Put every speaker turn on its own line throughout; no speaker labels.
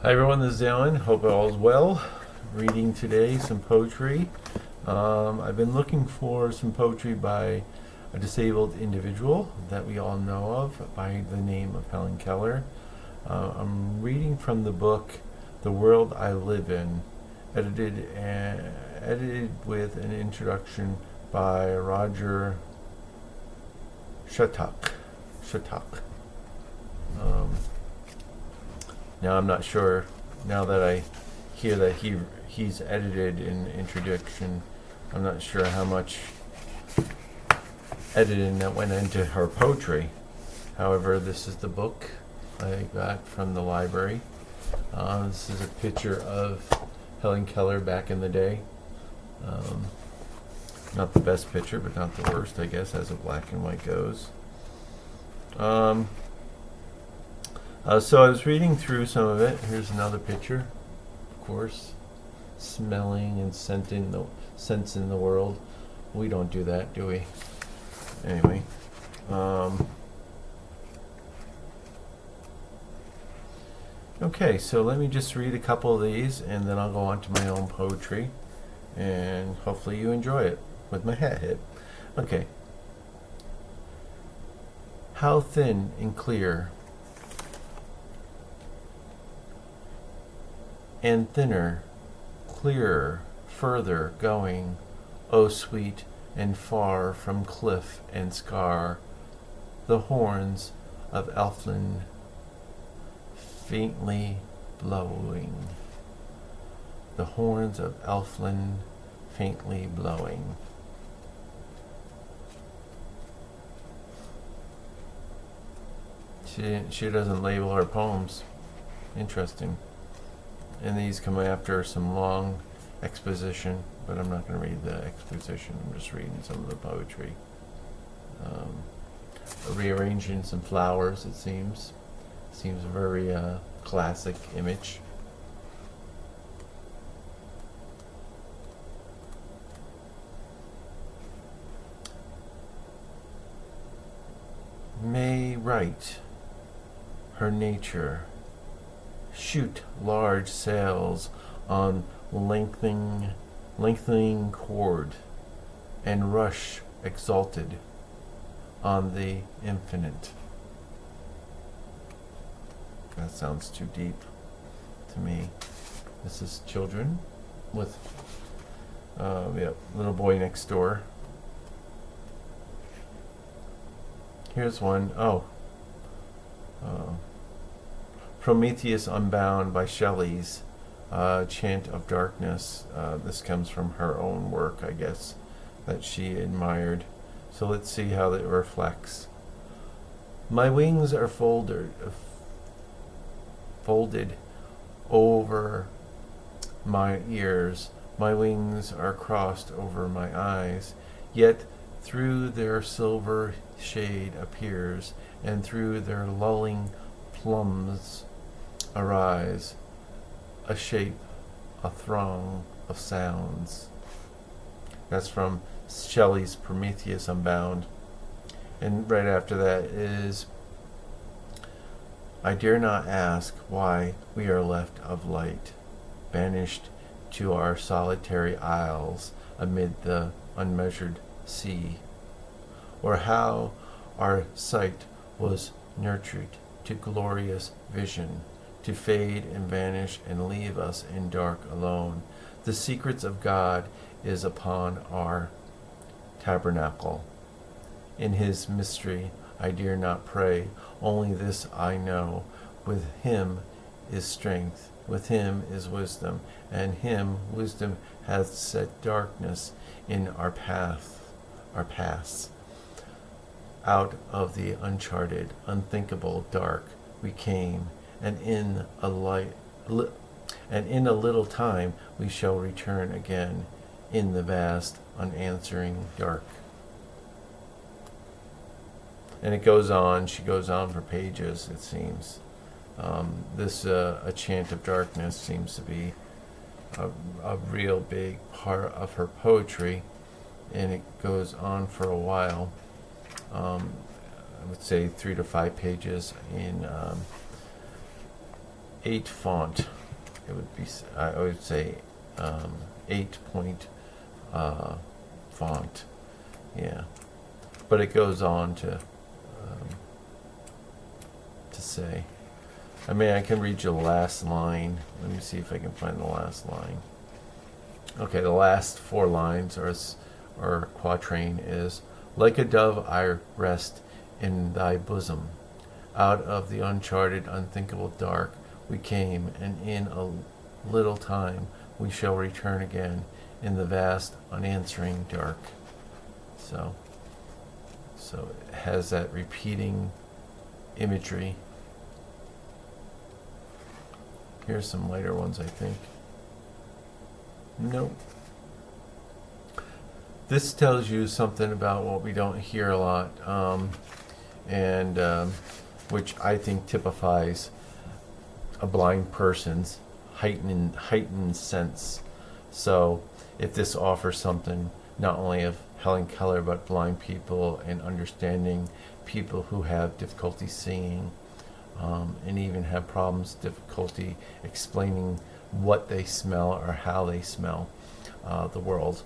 Hi everyone, this is Alan. Hope all is well. Reading today some poetry. I've been looking for some poetry by a disabled individual that we all know of by the name of Helen Keller. I'm reading from the book The World I Live In, edited with an introduction by Roger Shattuck. Now I'm not sure, now that I hear that he's edited an introduction, I'm not sure how much editing that went into her poetry. However, this is the book I got from the library. This is a picture of Helen Keller back in the day. Not the best picture, but not the worst, I guess, as a black and white goes. So I was reading through some of it. Here's another picture, of course. Smelling and scenting scents in the world. We don't do that, do we? Anyway. Okay, so let me just read a couple of these and then I'll go on to my own poetry. And hopefully you enjoy it with my hat hit. Okay. How thin and clear, and thinner, clearer, further going, oh sweet and far from cliff and scar, the horns of Elfland faintly blowing. The horns of Elfland faintly blowing. She doesn't label her poems. Interesting. And these come after some long exposition, but I'm not going to read the exposition. I'm just reading some of the poetry. Rearranging some flowers, it seems. Seems a very classic image. May write her nature, shoot large sails on lengthening cord, and rush exalted on the infinite. That sounds too deep to me. This is children with little boy next door. Here's one. Prometheus Unbound by Shelley's Chant of Darkness. This comes from her own work, I guess, that she admired. So let's see how it reflects. My wings are folded over my ears. My wings are crossed over my eyes. Yet through their silver shade appears, and through their lulling plums arise a shape, a throng of sounds. That's from Shelley's Prometheus Unbound. And right after that is, I dare not ask why we are left of light, banished to our solitary isles amid the unmeasured sea, or how our sight was nurtured to glorious vision, to fade and vanish and leave us in dark alone. The secrets of God is upon our tabernacle. In his mystery I dare not pray, only this I know, with him is strength, with him is wisdom, and him wisdom hath set darkness in our paths. Out of the uncharted, unthinkable dark we came, and in a little time we shall return again in the vast, unanswering dark. And it goes on. She goes on for pages, it seems. This A Chant of Darkness seems to be a real big part of her poetry, and it goes on for a while. I would say 3 to 5 pages in 8 font. it would be, I would say, 8-point font. Yeah, but it goes on to say. I mean, I can read you the last line. Let me see if I can find the last line. Okay, the last 4 lines or quatrain is, like a dove I rest in thy bosom. Out of the uncharted, unthinkable dark we came, and in a little time we shall return again in the vast, unanswering dark. So it has that repeating imagery. Here's some lighter ones, I think. Nope. This tells you something about what we don't hear a lot, and which I think typifies a blind person's heightened sense. So if this offers something not only of Helen Keller but blind people and understanding people who have difficulty seeing, and even have difficulty explaining what they smell or how they smell the world.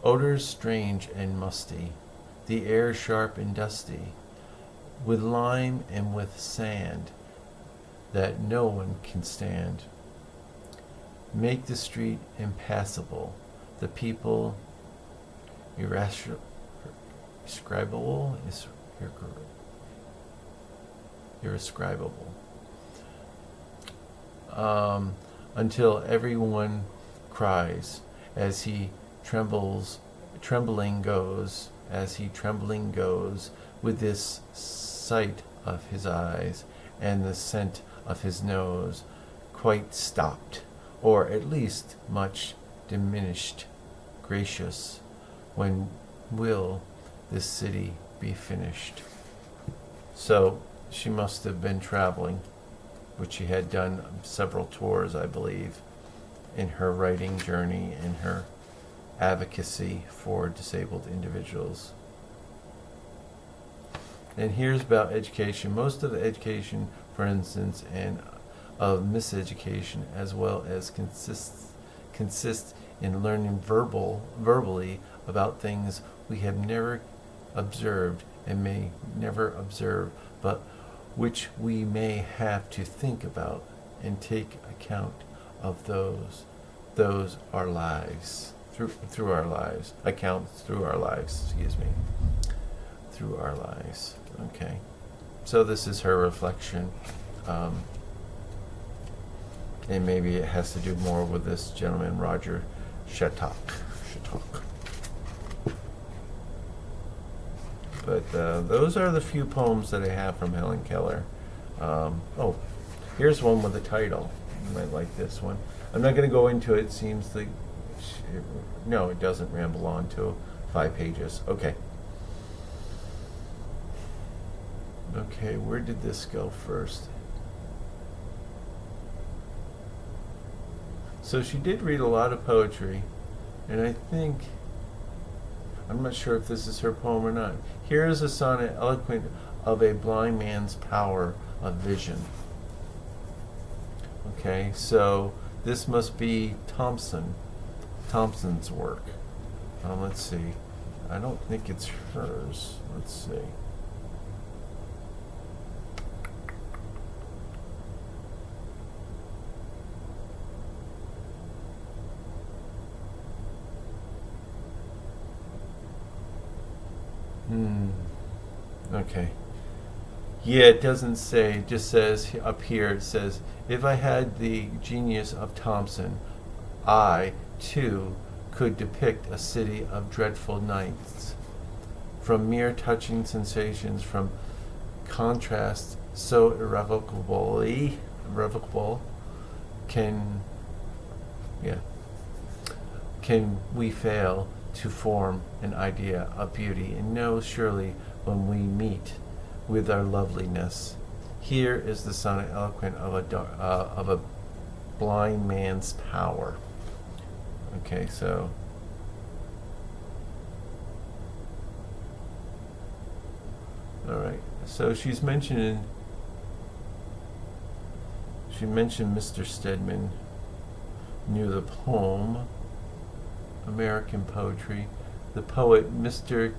Odors strange and musty, the air sharp and dusty, with lime and with sand that no one can stand, make the street impassable, the people irascible, irascribable, until everyone cries as he trembling goes, with this sight of his eyes and the scent of his nose quite stopped, or at least much diminished. Gracious, when will this city be finished? So she must have been traveling, which she had done several tours, I believe, in her writing journey and her advocacy for disabled individuals. And here's about education. Most of the education, for instance, and of miseducation, as well as consists in learning verbally about things we have never observed and may never observe, but which we may have to think about and take account of those our lives through our lives, through our lives. Okay, so this is her reflection, and maybe it has to do more with this gentleman, Roger Shattuck. But those are the few poems that I have from Helen Keller. Here's one with a title. You might like this one. I'm not going to go into it. Seems like no, it doesn't ramble on to 5 pages. Okay, where did this go first? So she did read a lot of poetry, and I'm not sure if this is her poem or not. Here is a sonnet eloquent of a blind man's power of vision. Okay, so this must be Thompson's work. Let's see. I don't think it's hers. Let's see. Okay. Yeah, it doesn't say, it just says up here, it says, if I had the genius of Thompson, I, too, could depict a city of dreadful nights. From mere touching sensations, from contrast so irrevocable, can we fail to form an idea of beauty and know surely when we meet with our loveliness. Here is the sonnet eloquent of a blind man's power. Okay, so all right. So she's mentioning She mentioned Mr. Stedman knew the poem, American Poetry. The poet Mr.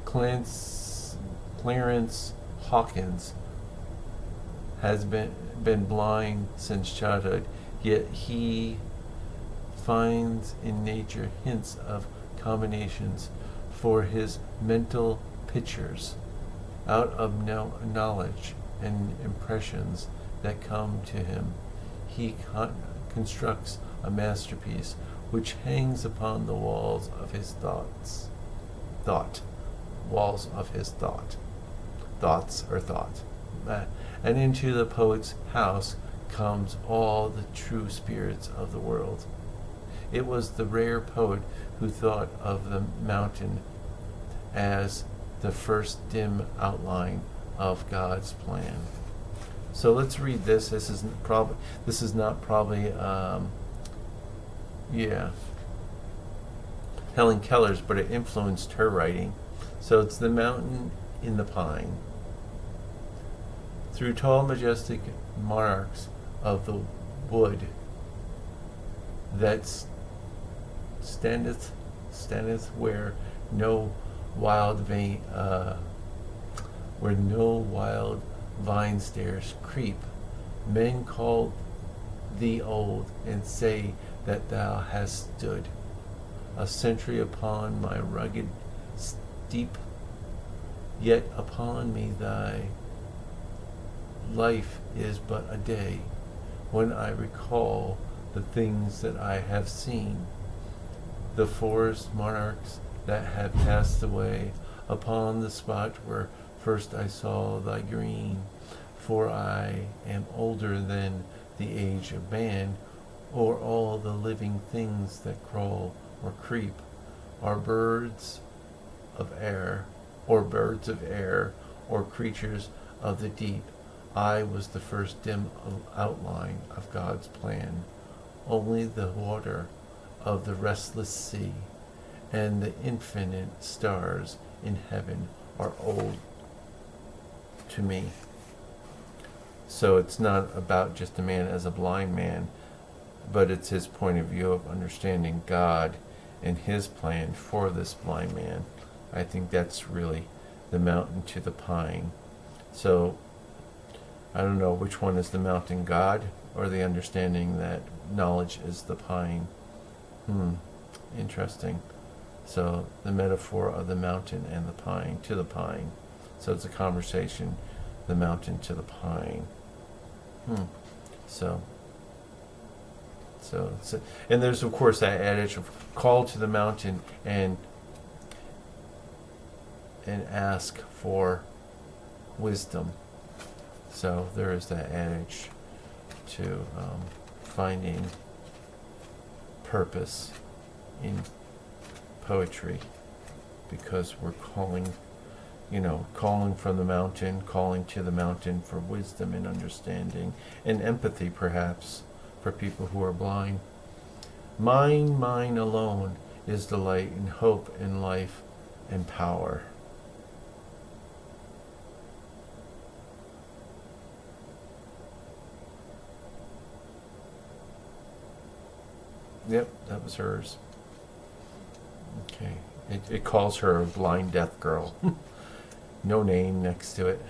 Clarence Hawkins has been blind since childhood, yet he finds in nature hints of combinations for his mental pictures out of knowledge and impressions that come to him. He constructs a masterpiece which hangs upon the walls of his walls of his thoughts or thought. And into the poet's house comes all the true spirits of the world. It was the rare poet who thought of the mountain as the first dim outline of God's plan. So let's read this. This is not probably Helen Keller's, but it influenced her writing. So it's the mountain in the pine. Through tall, majestic monarchs of the wood that standeth where no wild vine stairs creep. Men call thee old and say that thou hast stood a century upon my rugged steep, yet upon me thy life is but a day. When I recall the things that I have seen, the forest monarchs that have passed away, upon the spot where first I saw thy green, for I am older than the age of man, or all the living things that crawl or creep, are birds of air, or creatures of the deep. I was the first dim outline of God's plan. Only the water of the restless sea and the infinite stars in heaven are old to me. So it's not about just a man as a blind man, but it's his point of view of understanding God and his plan for this blind man. I think that's really the mountain to the pine. So I don't know which one is the mountain, God or the understanding that knowledge is the pine. Interesting. So the metaphor of the mountain and the pine, to the pine. So it's a conversation, the mountain to the pine. So and there's of course that adage of call to the mountain and ask for wisdom. So there is that adage to finding purpose in poetry, because we're calling from the mountain, calling to the mountain for wisdom and understanding and empathy, perhaps, for people who are blind. Mine alone is the light and hope and life and power. Yep, that was hers. Okay. It calls her a blind deaf girl. No name next to it.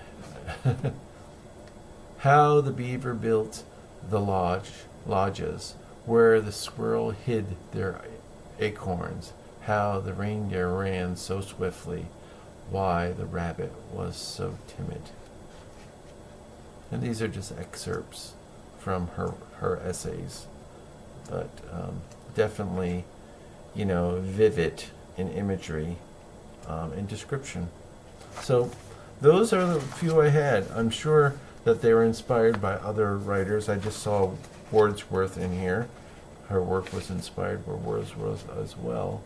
How the beaver built the lodges, where the squirrel hid their acorns, how the reindeer ran so swiftly, why the rabbit was so timid. And these are just excerpts from her essays, but definitely, vivid in imagery and description. So those are the few I had. I'm sure that they were inspired by other writers. I just saw Wordsworth in here. Her work was inspired by Wordsworth as well.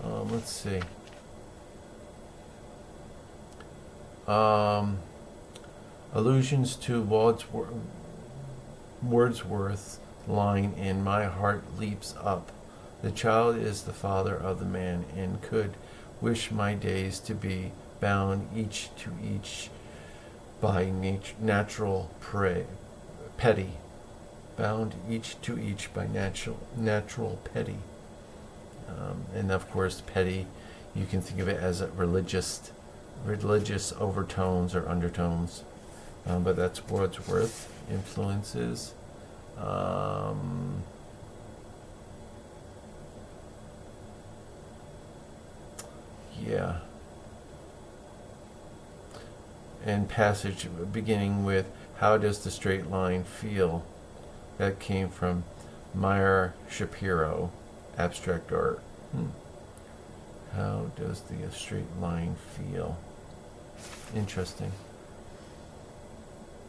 Let's see. Allusions to Wordsworth's line in My Heart Leaps Up. The child is the father of the man, and could wish my days to be bound each to each by natural petty bound each to each by natural pity. And of course, petty, you can think of it as a religious overtones or undertones. But that's Wordsworth influences. Yeah. And passage beginning with, how does the straight line feel? That came from Meyer Shapiro, Abstract Art. How does the straight line feel? Interesting.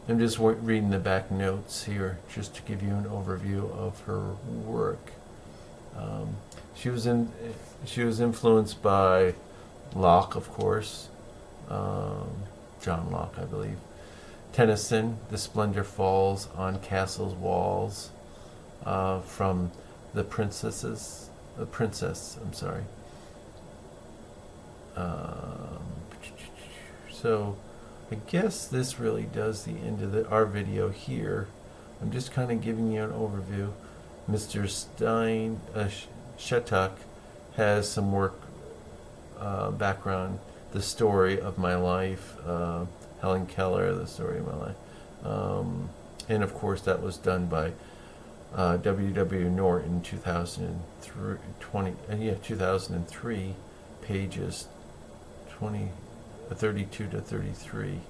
I'm just reading the back notes here just to give you an overview of her work. She was influenced by Locke, of course, John Locke, I believe. Tennyson, The Splendor Falls on Castle's Walls, from The Princess, I'm sorry. So I guess this really does the end of our video here. I'm just kind of giving you an overview. Mr. Shattuck has some work, background, The Story of My Life, Helen Keller, The Story of My Life. And of course that was done by W.W. Norton, 2003, pages 32 to 33.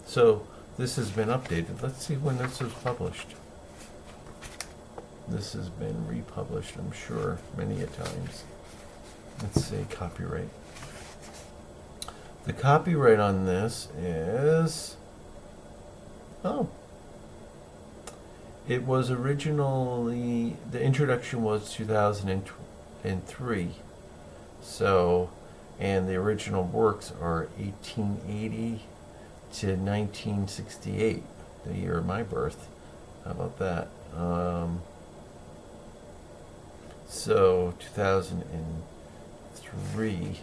So this has been updated. Let's see when this was published. This has been republished, I'm sure, many a times. Let's see, copyright. The copyright on this is... it was originally... The introduction was 2003. So, and the original works are 1880 to 1968, the year of my birth. How about that? So, 2003.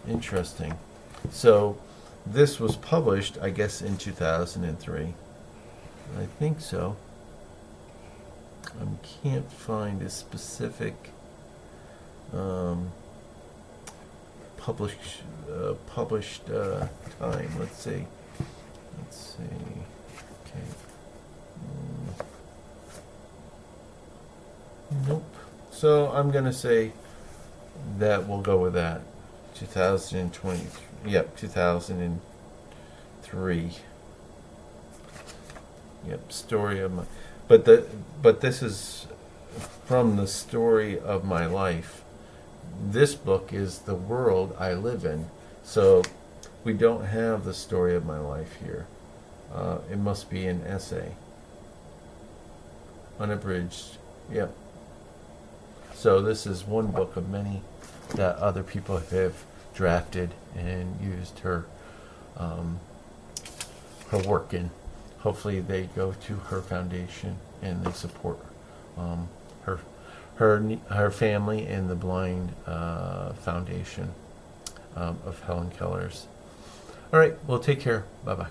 Interesting. So, this was published, I guess, in 2003. I think so. I can't find a specific published time. Let's see. Okay. Nope. So I'm gonna say that we'll go with that. 2020. Yep, 2003. Yep, story of my. But this is from the story of my life. This book is the world I live in. So we don't have the story of my life here. It must be an essay. Unabridged. Yep. So this is one book of many that other people have drafted and used her work in. Hopefully they go to her foundation and they support her family and the Blind Foundation of Helen Keller's. All right, well, take care. Bye-bye.